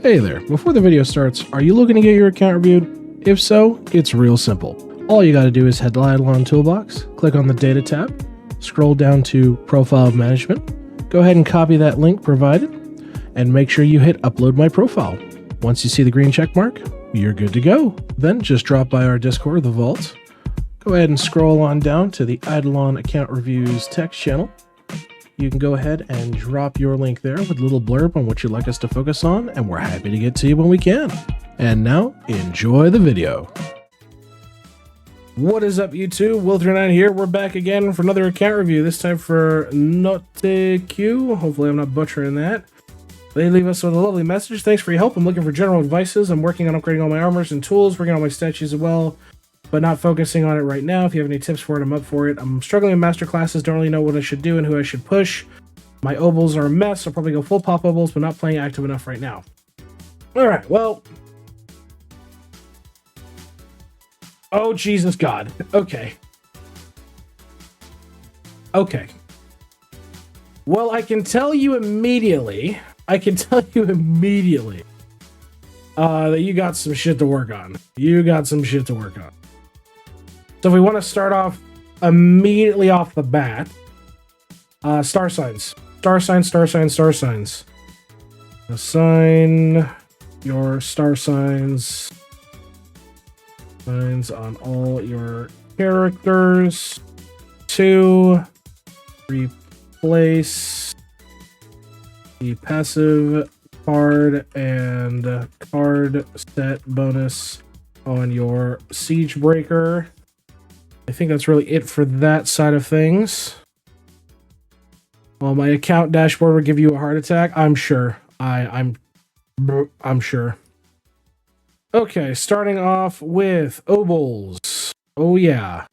Hey there, before the video starts, are you looking to get your account reviewed? If so, it's real simple. All you gotta do is head to the IdleOn toolbox, click on the Data tab, scroll down to Profile Management, go ahead and copy that link provided, and make sure you hit Upload My Profile. Once you see the green check mark, you're good to go. Then just drop by our Discord, the Vault. Go ahead and scroll on down to the IdleOn Account Reviews text channel. You can go ahead and drop your link there with a little blurb on what you'd like us to focus on, and we're happy to get to you when we can. And now, enjoy the video. What is up, YouTube? Will39 here. We're back again for another account review, this time for Notique. Hopefully I'm not butchering that. They leave us with a lovely message. Thanks for your help. I'm looking for general advices. I'm working on upgrading all my armors and tools, working on my statues as well, but not focusing on it right now. If you have any tips for it, I'm up for it. I'm struggling in master classes, don't really know what I should do and who I should push. My Obols are a mess. I'll probably go full pop Obols, but not playing active enough right now. Alright, well. Oh, Jesus God. Okay. Okay. Well, I can tell you immediately that you got some shit to work on. So if we want to start off immediately off the bat, Starsigns. Assign your Starsigns on all your characters to replace the passive card and card set bonus on your Siege Breaker. I think that's really it for that side of things. Well, my account dashboard will give you a heart attack. I'm sure. I'm sure. Okay, starting off with Obols. Oh yeah.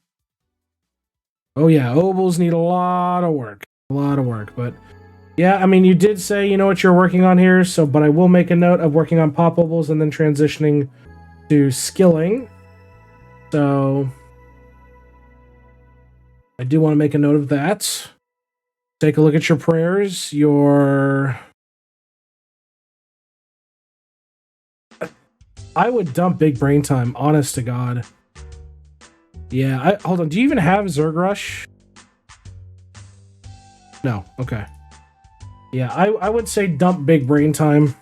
Obols need a lot of work. But yeah, I mean, you did say you know what you're working on here, but I will make a note of working on pop Obols and then transitioning to skilling. So I do want to make a note of that. Take a look at your prayers. I would dump Big Brain Time, honest to God. Yeah, hold on. Do you even have Zerg Rush? No, okay. Yeah, I would say dump Big Brain Time.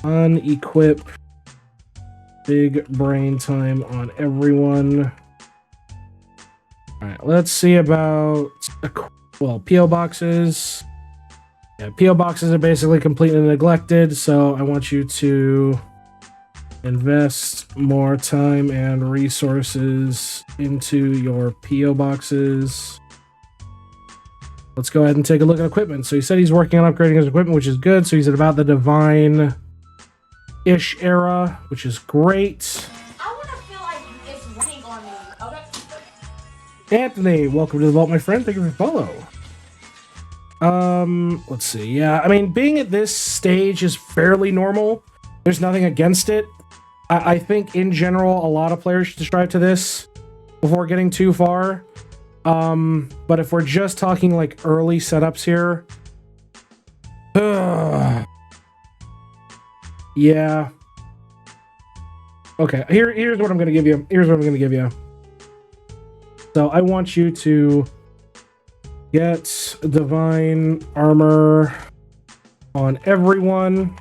Unequip Big Brain Time on everyone. Alright, let's see about, P.O. boxes. Yeah, P.O. boxes are basically completely neglected, so I want you to invest more time and resources into your P.O. boxes. Let's go ahead and take a look at equipment. So he said he's working on upgrading his equipment, which is good. So he's at about the divine-ish era, which is great. I want to feel like it's raining on me. Okay. Anthony, welcome to the vault, my friend. Thank you for the follow. Let's see. Yeah, I mean, being at this stage is fairly normal. There's nothing against it. I think, in general, a lot of players should strive to this before getting too far. But if we're just talking, like, early setups here... yeah. Okay, here's what I'm gonna give you. So I want you to get divine armor on everyone.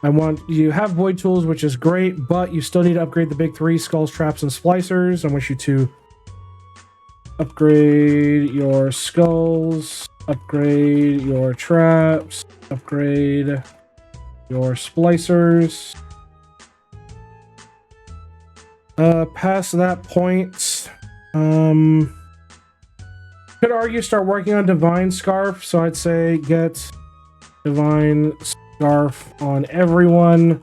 I want you to have void tools, which is great, but you still need to upgrade the big three: skulls, traps, and splicers. I want you to upgrade your skulls, upgrade your traps, upgrade your splicers. Past that point, could argue start working on divine scarf. So I'd say get divine scarf on everyone.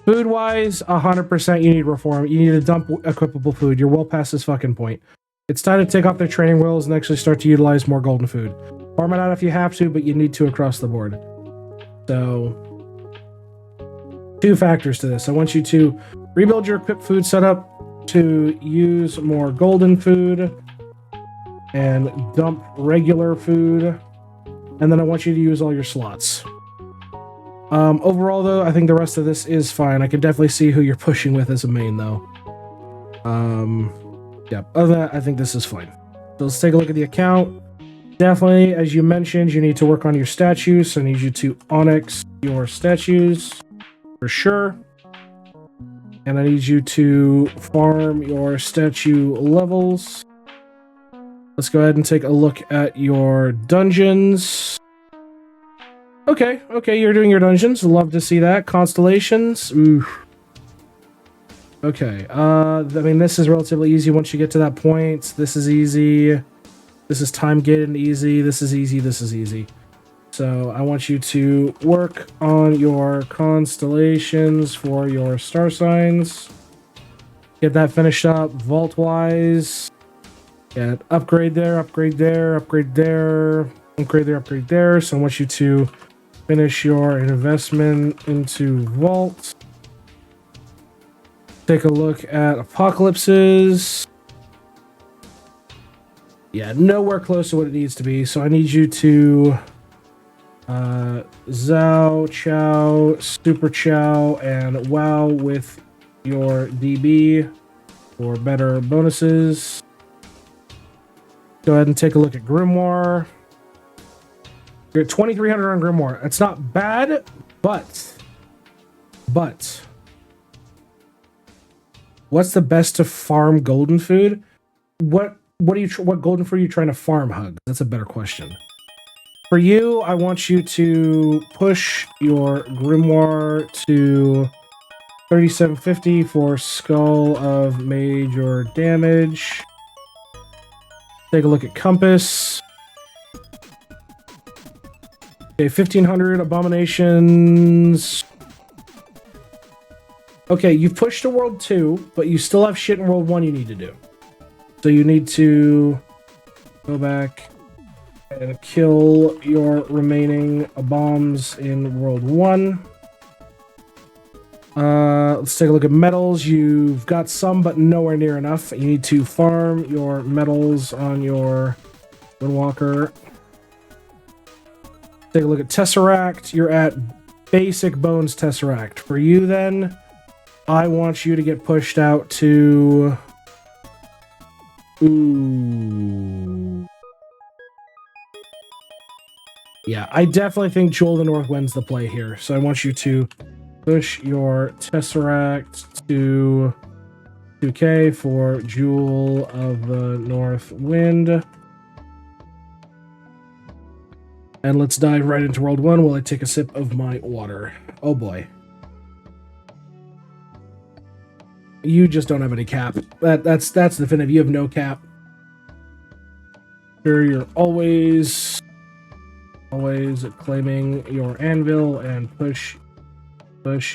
Food wise, 100% you need reform. You need to dump equipable food. You're well past this fucking point. It's time to take off their training wheels and actually start to utilize more golden food. Farm it out if you have to, but you need to across the board. So, two factors to this. I want you to rebuild your equipped food setup to use more golden food and dump regular food. And then I want you to use all your slots. Overall, though, I think the rest of this is fine. I can definitely see who you're pushing with as a main, though. Yeah, other than that, I think this is fine. So let's take a look at the account. Definitely, as you mentioned, you need to work on your statues. So I need you to onyx your statues for sure. And I need you to farm your statue levels. Let's go ahead and take a look at your dungeons. Okay, you're doing your dungeons. Love to see that. Constellations. Oof. Okay, I mean, this is relatively easy once you get to that point. This is easy. This is time gated easy. This is easy. This is easy. So I want you to work on your constellations for your star signs. Get that finished up vault-wise. Get upgrade there, upgrade there, upgrade there, upgrade there, upgrade there. So I want you to finish your investment into vault. Take a look at apocalypses. Yeah, nowhere close to what it needs to be. So I need you to Zhao, Chow, Super Chow, and Wow with your DB for better bonuses. Go ahead and take a look at Grimoire. You're at 2,300 on Grimoire. It's not bad, but what's the best to farm golden food? What golden food are you trying to farm, Hug? That's a better question. For you, I want you to push your Grimoire to 3750 for Skull of Major Damage. Take a look at Compass. Okay, 1,500 Abominations. Okay, you've pushed to World 2, but you still have shit in World 1 you need to do. So you need to go back and kill your remaining aboms in World 1. Let's take a look at metals. You've got some, but nowhere near enough. You need to farm your metals on your Windwalker. Take a look at Tesseract. You're at basic bones Tesseract. For you, then, I want you to get pushed out to... Ooh. Yeah, I definitely think Jewel of the North wins the play here. So I want you to push your Tesseract to 2k for Jewel of the North Wind. And let's dive right into World 1 while I take a sip of my water. Oh boy. You just don't have any cap. That's definitive. You have no cap. Sure, you're always claiming your anvil and push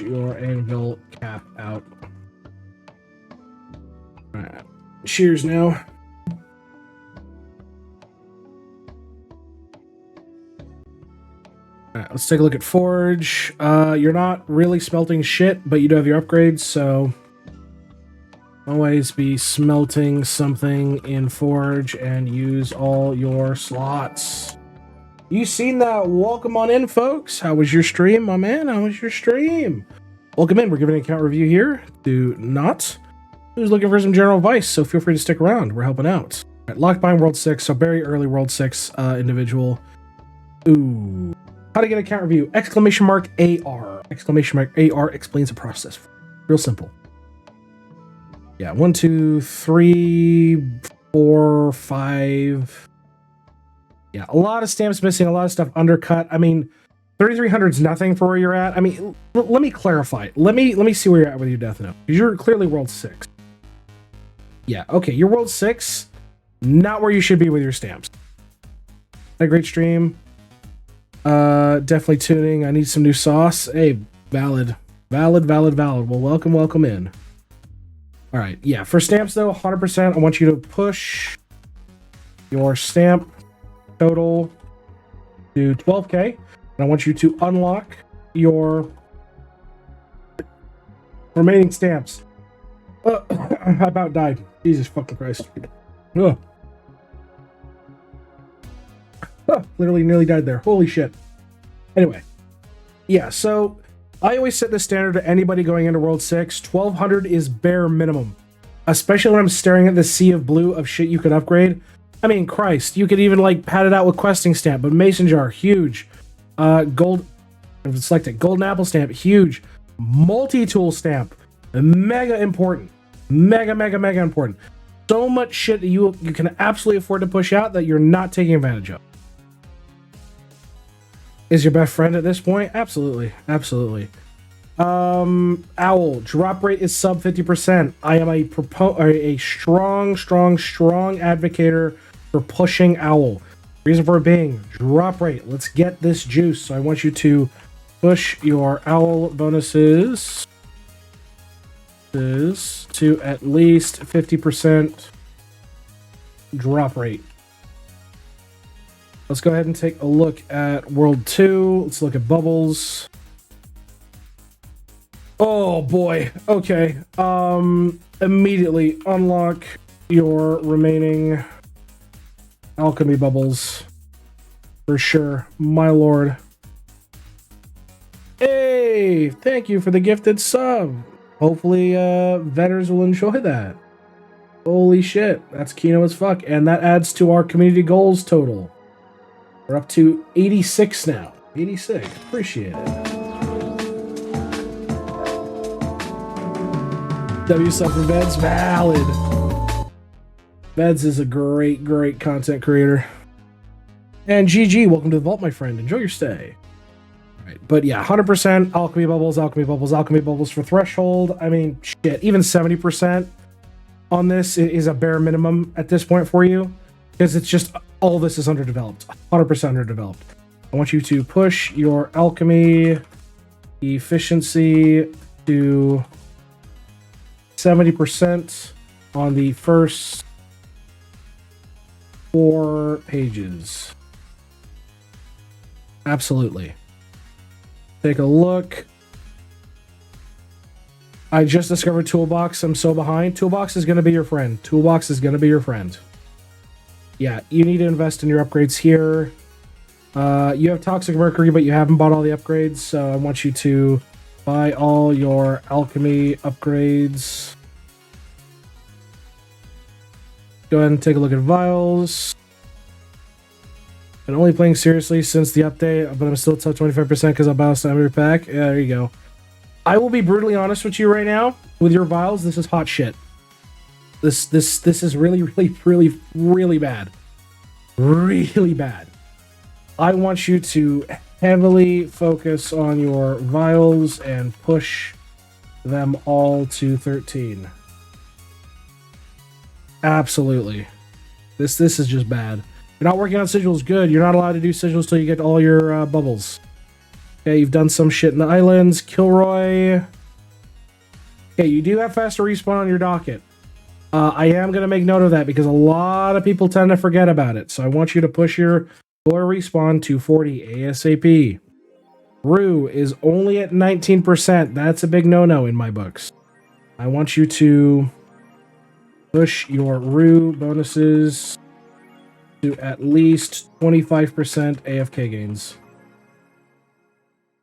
your anvil cap out. Alright. Shears now. Alright, let's take a look at Forge. You're not really smelting shit, but you do have your upgrades, so always be smelting something in Forge and use all your slots. You seen that? Welcome on in, folks. How was your stream, my man? How was your stream? Welcome in. We're giving an account review here to Not, who's looking for some general advice, so feel free to stick around. We're helping out. All right, locked behind World 6, so very early World 6 individual. Ooh. How to get an account review? Exclamation mark AR. Exclamation mark AR explains the process. Real simple. Yeah, 1, 2, 3, 4, 5. Yeah, a lot of stamps missing, a lot of stuff undercut. I mean, 3,300 is nothing for where you're at. I mean, let me clarify. Let me see where you're at with your Death Note. Because you're clearly World 6. Yeah, okay, you're World 6. Not where you should be with your stamps. Had a great stream. Definitely tuning. I need some new sauce. Hey, valid. Well, welcome in. All right, yeah, for stamps, though, 100%, I want you to push your stamp total to 12k, and I want you to unlock your remaining stamps. I about died. Jesus fucking Christ. Ugh. Literally nearly died there. Holy shit. Anyway. Yeah, so I always set the standard to anybody going into World 6. 1200 is bare minimum. Especially when I'm staring at the sea of blue of shit you could upgrade. I mean, Christ, you could even like pad it out with questing stamp, but mason jar, huge. Gold, select it. Golden apple stamp, huge. Multi-tool stamp, mega important. Mega important. So much shit that you can absolutely afford to push out that you're not taking advantage of. Is your best friend at this point? Absolutely. Owl, drop rate is sub 50%. I am a strong advocator for pushing Owl. Reason for it being, drop rate. Let's get this juice. So I want you to push your Owl bonuses to at least 50% drop rate. Let's go ahead and take a look at World 2. Let's look at Bubbles. Oh boy. Okay. Immediately unlock your remaining alchemy bubbles. For sure. My lord. Hey! Thank you for the gifted sub. Hopefully, vetters will enjoy that. Holy shit. That's Kino as fuck. And that adds to our community goals total. We're up to 86 now. 86. Appreciate it. W sub for Veds. Valid. Veds is a great content creator. And GG, welcome to the vault, my friend. Enjoy your stay. All right, but yeah, 100% alchemy bubbles for threshold. I mean, shit, even 70% on this is a bare minimum at this point for you. Because it's just, all this is underdeveloped. 100% underdeveloped. I want you to push your alchemy efficiency to 70% on the first 4 pages. Absolutely. Take a look. I just discovered Toolbox. I'm so behind. Toolbox is going to be your friend. Yeah, you need to invest in your upgrades here. You have Toxic Mercury, but you haven't bought all the upgrades, so I want you to buy all your alchemy upgrades. Go ahead and take a look at Vials. I'm only playing seriously since the update, but I'm still top 25% because I'll bounce down every pack. Yeah, there you go. I will be brutally honest with you right now. With your Vials, this is hot shit. This is really bad. Really bad. I want you to heavily focus on your Vials and push them all to 13. Absolutely. This is just bad. You're not working on sigils, good. You're not allowed to do sigils till you get all your bubbles. Okay, you've done some shit in the islands. Kilroy. Okay, you do have faster respawn on your docket. I am going to make note of that because a lot of people tend to forget about it. So I want you to push your core respawn to 40 ASAP. Rue is only at 19%. That's a big no-no in my books. I want you to push your Rue bonuses to at least 25% AFK gains.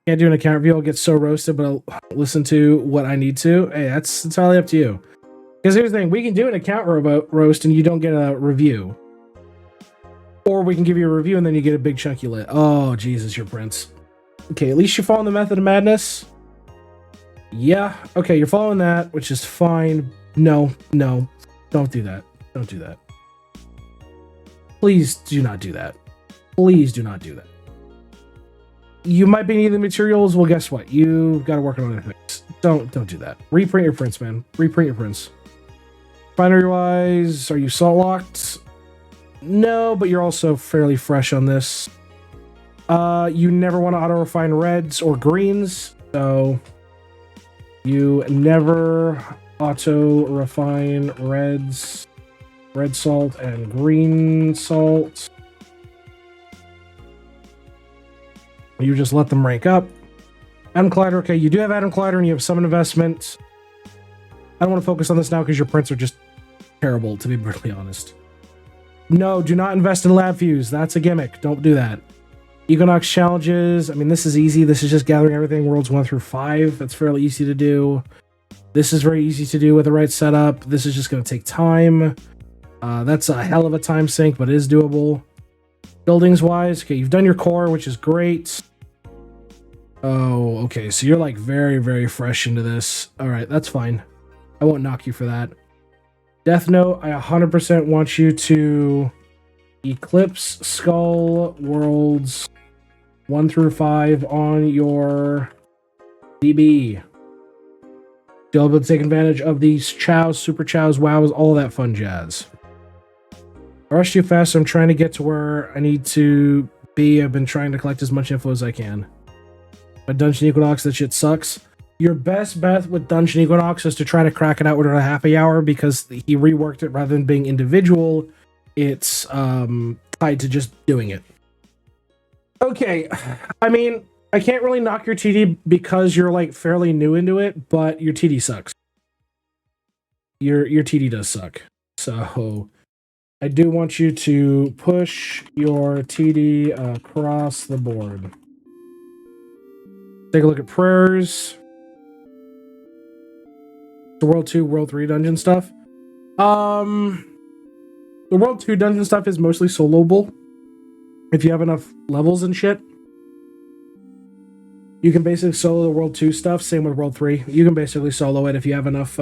Can't do an account review. I'll get so roasted, but I'll listen to what I need to. Hey, that's entirely up to you. Because here's the thing, we can do an account roast and you don't get a review. Or we can give you a review and then you get a big chunky lit. Oh, Jesus, you're Prince. Okay, at least you're following the method of madness. Yeah, okay, you're following that, which is fine. No, don't do that. Don't do that. Please do not do that. Please do not do that. You might be needing the materials. Well, guess what? You've got to work on other things. Don't do that. Reprint your prints, man. Reprint your prints. Binary-wise, are you salt locked? No, but you're also fairly fresh on this. You never want to auto-refine reds or greens, so you never auto-refine reds, red salt, and green salt. You just let them rank up. Adam Collider, okay, you do have Adam Collider and you have some investment. I don't want to focus on this now because your prints are just terrible, to be brutally honest. No, do not invest in Lab Fuse. That's a gimmick. Don't do that. Equinox challenges. I mean, this is easy. This is just gathering everything worlds 1 through 5. That's fairly easy to do. This is very easy to do with the right setup. This is just going to take time. That's a hell of a time sink, but it is doable. Buildings wise, okay, you've done your core, which is great. Oh, okay, so you're like very, very fresh into this. All right, that's fine. I won't knock you for that. Death Note, I 100% want you to Eclipse Skull Worlds 1 through 5 on your DB. You'll be able to take advantage of these chows, super chows, wows, all that fun jazz. I rushed too fast, so I'm trying to get to where I need to be. I've been trying to collect as much info as I can. But Dungeon Equinox, that shit sucks. Your best bet with Dungeon Equinox is to try to crack it out within a happy hour, because he reworked it rather than being individual. It's tied to just doing it. Okay, I mean, I can't really knock your TD because you're like fairly new into it, but your TD sucks. Your TD does suck. So I do want you to push your TD across the board. Take a look at prayers. The World 2, World 3 dungeon stuff. The World 2 dungeon stuff is mostly soloable. If you have enough levels and shit, you can basically solo the World 2 stuff. Same with World 3. You can basically solo it if you have enough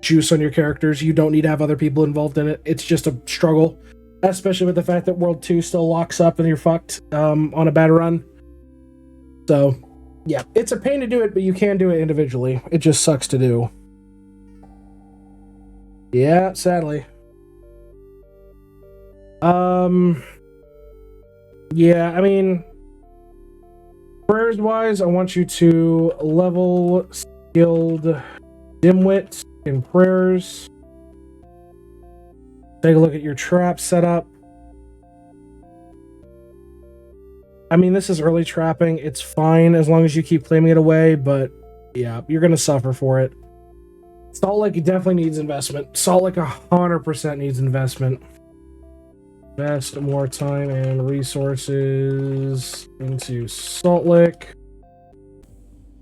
juice on your characters. You don't need to have other people involved in it. It's just a struggle, especially with the fact that World 2 still locks up and you're fucked on a bad run. So, yeah, it's a pain to do it, but you can do it individually. It just sucks to do. Yeah, sadly. Yeah, I mean, prayers wise, I want you to level skilled dimwit in prayers. Take a look at your trap setup. I mean, this is early trapping. It's fine as long as you keep claiming it away, but yeah, you're gonna suffer for it. Salt Lake definitely needs investment. Salt Lake 100% needs investment. Invest more time and resources into Salt Lake.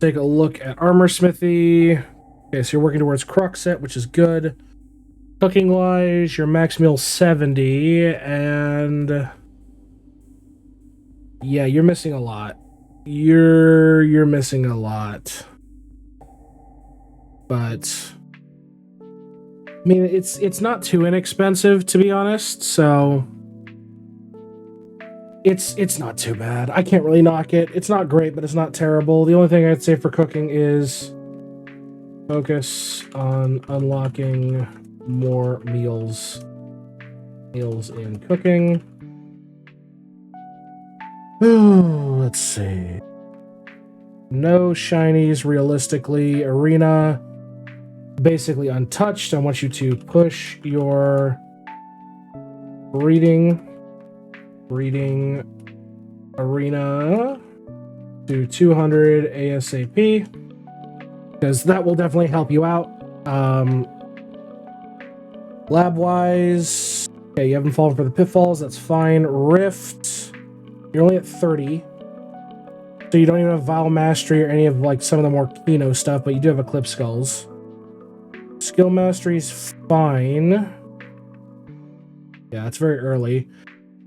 Take a look at armor smithy. Okay, so you're working towards Crux set, which is good. Cooking wise, your max meal 70, and yeah, you're missing a lot. You're missing a lot. But I mean, it's not too inexpensive, to be honest, so it's not too bad. I can't really knock it. It's not great, but it's not terrible. The only thing I'd say for cooking is focus on unlocking more meals in cooking. Ooh, let's see. No shinies realistically. Arena, basically untouched. I want you to push your breeding arena to 200 ASAP, because that will definitely help you out. Lab wise, okay, you haven't fallen for the pitfalls, that's fine. Rift, you're only at 30, so you don't even have Vial Mastery or any of like some of the more Kino stuff, but you do have Eclipse Skulls. Skill Mastery's fine. Yeah, it's very early.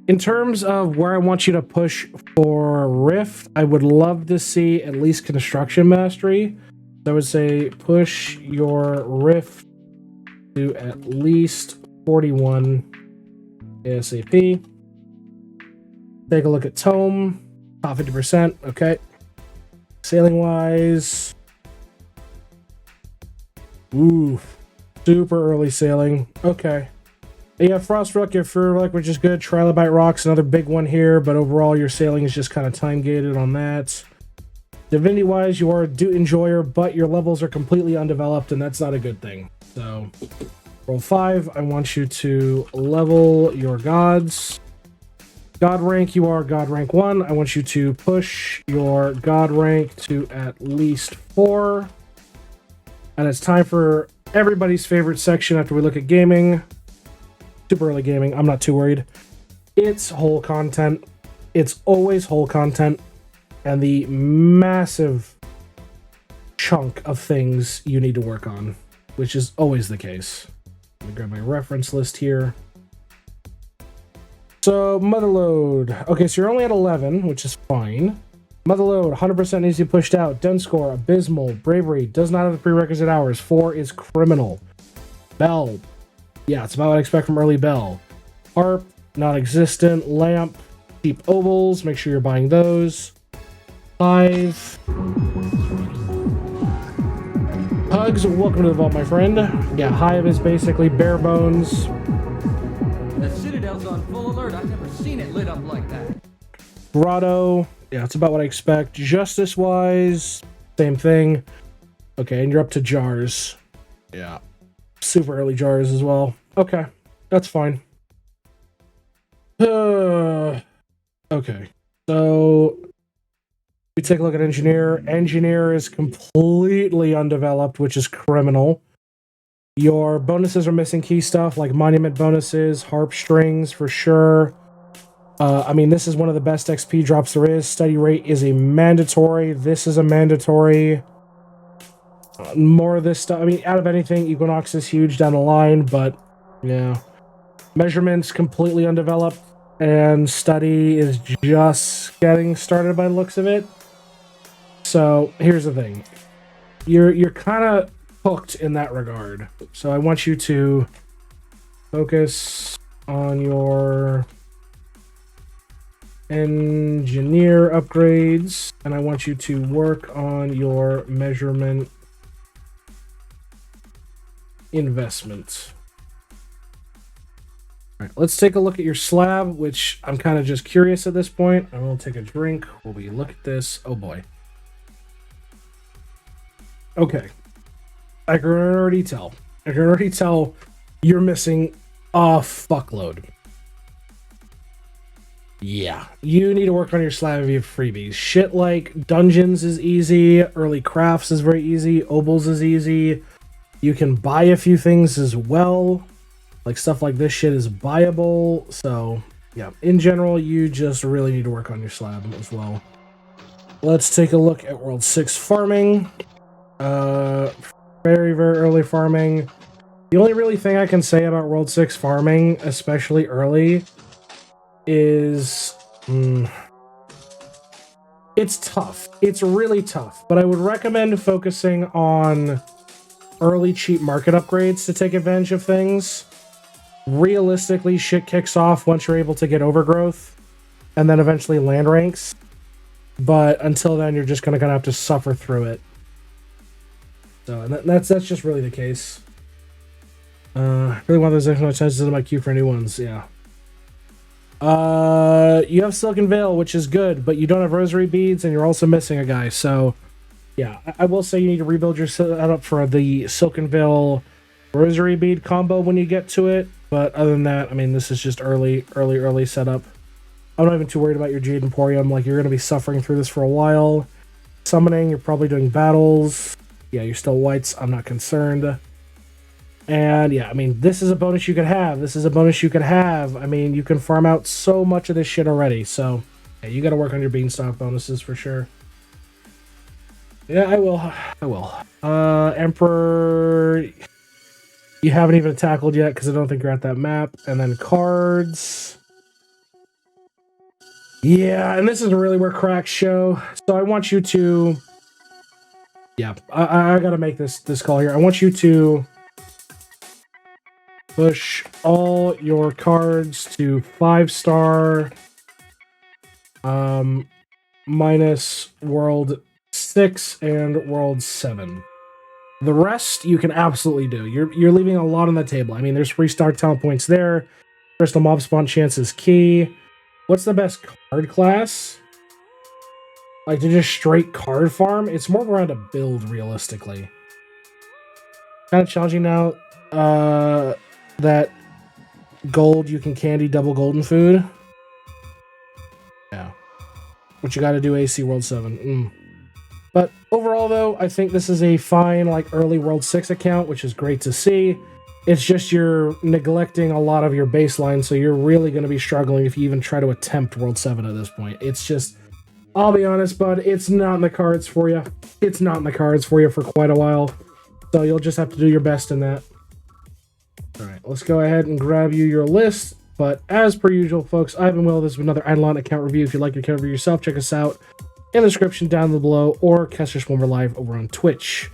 In terms of where I want you to push for Rift, I would love to see at least Construction Mastery. So I would say push your Rift to at least 41 ASAP. Take a look at Tome. Top 50%. Okay. Sailing wise. Ooh. Super early sailing. Okay. Yeah, Frostrook, your Furlock, which is good. Trilobite Rock's another big one here, but overall your sailing is just kind of time-gated on that. Divinity-wise, you are a Doot Enjoyer, but your levels are completely undeveloped, and that's not a good thing. So, roll 5. I want you to level your gods. God rank, you are God rank 1. I want you to push your God rank to at least 4. And it's time for everybody's favorite section after we look at gaming. Super early gaming, I'm not too worried. It's whole content. it's always whole content and the massive chunk of things you need to work on, which is always the case. Let me grab my reference list here. So, motherload. Okay, so you're only at 11, which is fine. Motherload, 100% needs to be pushed out. Den score, abysmal. Bravery, does not have the prerequisite hours. 4 is criminal. Bell. Yeah, it's about what I expect from early Bell. Harp, non-existent. Lamp, cheap Obols. Make sure you're buying those. Hive. Hugs, welcome to the vault, my friend. Yeah, Hive is basically bare bones. The Citadel's on full alert. I've never seen it lit up like that. Grotto. Yeah, it's about what I expect. Justice-wise, same thing. Okay, and you're up to jars. Yeah. Super early jars as well. Okay, that's fine. Okay, so we take a look at engineer. Engineer is completely undeveloped, which is criminal. Your bonuses are missing key stuff like monument bonuses, harp strings for sure. I mean, this is one of the best XP drops there is. Study rate is a mandatory. This is a mandatory. More of this stuff. I mean, out of anything, Equinox is huge down the line, but yeah. Measurements completely undeveloped, and study is just getting started by the looks of it. So here's the thing. You're kind of hooked in that regard. So I want you to focus on your engineer upgrades, and I want you to work on your measurement investment. All right, let's take a look at your slab, which I'm kind of just curious at this point. I will take a drink while we look at this. Oh boy. Okay. I can already tell. You're missing a fuckload. Yeah, you need to work on your slab if you have freebies. Shit like dungeons is easy, early crafts is very easy, Obols is easy. You can buy a few things as well. Like stuff like this shit is buyable. So yeah, in general, you just really need to work on your slab as well. Let's take a look at World 6 farming. Very, very early farming. The only really thing I can say about World 6 farming, especially early, is it's tough. It's really tough, but I would recommend focusing on early cheap market upgrades to take advantage of things. Realistically, shit kicks off once you're able to get overgrowth and then eventually land ranks, but until then you're just gonna have to suffer through it. So and that's just really the case. Really want those extra chances in my queue for new ones. Yeah. You have Silken Veil, which is good, but you don't have Rosary Beads, and you're also missing a guy. So, yeah, I will say you need to rebuild your setup for the Silken Veil Rosary Bead combo when you get to it. But other than that, I mean, this is just early setup. I'm not even too worried about your Jade Emporium. Like, you're going to be suffering through this for a while. Summoning, you're probably doing battles. Yeah, you're still whites. I'm not concerned. And yeah, I mean, this is a bonus you could have. I mean, you can farm out so much of this shit already. So yeah, you got to work on your beanstalk bonuses for sure. Yeah, I will. Emperor, you haven't even tackled yet because I don't think you're at that map. And then cards. Yeah, and this is really where cracks show. So I want you to... Yeah, I got to make this call here. I want you to push all your cards to 5-star minus World 6 and World 7. The rest you can absolutely do. You're leaving a lot on the table. I mean, there's free star talent points there. Crystal mob spawn chance is key. What's the best card class? Like, to just straight card farm? It's more around a build, realistically. Kind of challenging now. That gold, you can candy double golden food. Yeah. But you gotta do AC World 7. But overall, though, I think this is a fine, like, early World 6 account, which is great to see. It's just you're neglecting a lot of your baseline, so you're really going to be struggling if you even try to attempt World 7 at this point. It's just, I'll be honest, bud, it's not in the cards for you. It's not in the cards for you for quite a while, so you'll just have to do your best in that. Alright, let's go ahead and grab you your list, but as per usual, folks, I've been Will. This is another IdleOn account review. If you'd like to account review yourself, check us out in the description down below, or catch us when we're live over on Twitch.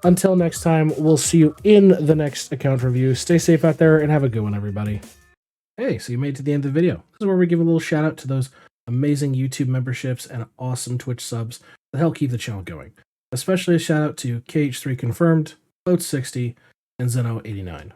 Until next time, we'll see you in the next account review. Stay safe out there and have a good one, everybody. Hey, so you made it to the end of the video. This is where we give a little shout out to those amazing YouTube memberships and awesome Twitch subs that help keep the channel going. Especially a shout out to KH3 Confirmed, Boat60, and Zeno89.